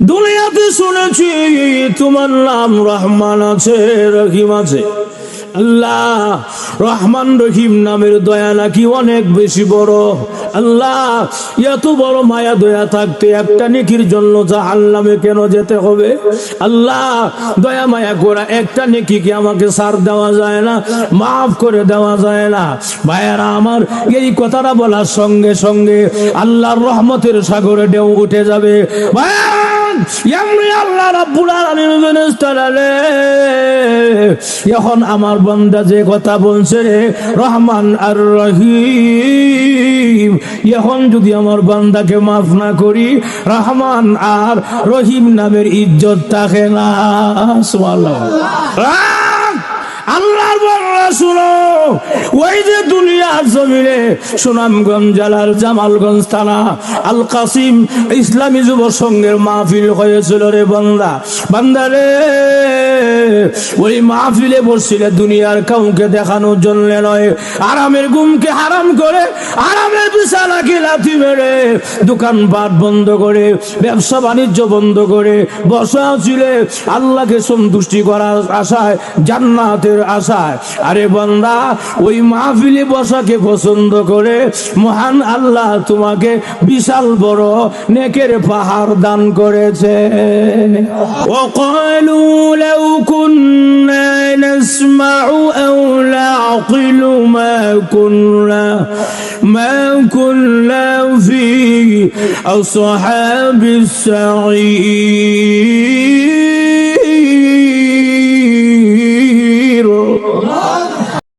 দুনিয়াতে শুনেছি তোমার নাম রহমান আছে, রহিম আছে। আল্লাহ, রহমান রহিম নামের দয়া নাকি অনেক বেশি বড়। আল্লাহ, এত বড় মায়া দয়া থাকতে একটা নেকির জন্য জাহান্নামে কেন যেতে হবে? আল্লাহ, দয়া মায়া করা একটা নেকি কি আমাকে ছাড় দেওয়া যায় না, মাফ করে দেওয়া যায় না? ভাইয়ারা আমার, এই কথাটা বলার সঙ্গে সঙ্গে আল্লাহর রহমতের সাগরে ঢেউ উঠে যাবে। আল্লাহ রাব্বুল আলামিন এখন আমার বান্দা যে কথা বলছে রে, রহমান আর রহিম, এখন যদি আমার বান্দাকে মাফ না করি, রহমান আর রহিম নামের ইজ্জত থাকে না। সুবহানাল্লাহ। আল্লাহর বড়রা শুনো, ওই যে দুনিয়ার জমিনে সুনামগঞ্জ জেলার জামালগঞ্জ থানা আল কাসিম ইসলামী যুব সংঘের মাহফিল হয়েছিল রে বান্দা, বান্দা রে, ওই মাহফিলে বসছিলে দুনিয়ার কাউকে দেখানোর জন্য নয়, আরামের ঘুমকে হারাম করে, আরামের বিছানাকে লাথি মেরে, দোকানপাট বন্ধ করে, ব্যবসা বাণিজ্য বন্ধ করে বসা ছিলে আল্লাহকে সন্তুষ্টি করার আশায়, জান্নাতের আশায়। আরে বান্দা, ওই মাহফিলে বসাকে পছন্দ করে মহান আল্লাহ তোমাকে বিশাল বড় নেকের পাহাড় দান করেছে। ওয়াকালু লাউ কুন্না নাসমাউ আও নাআকিলু মা কুন্না ফি আসহাবিস সাঈর।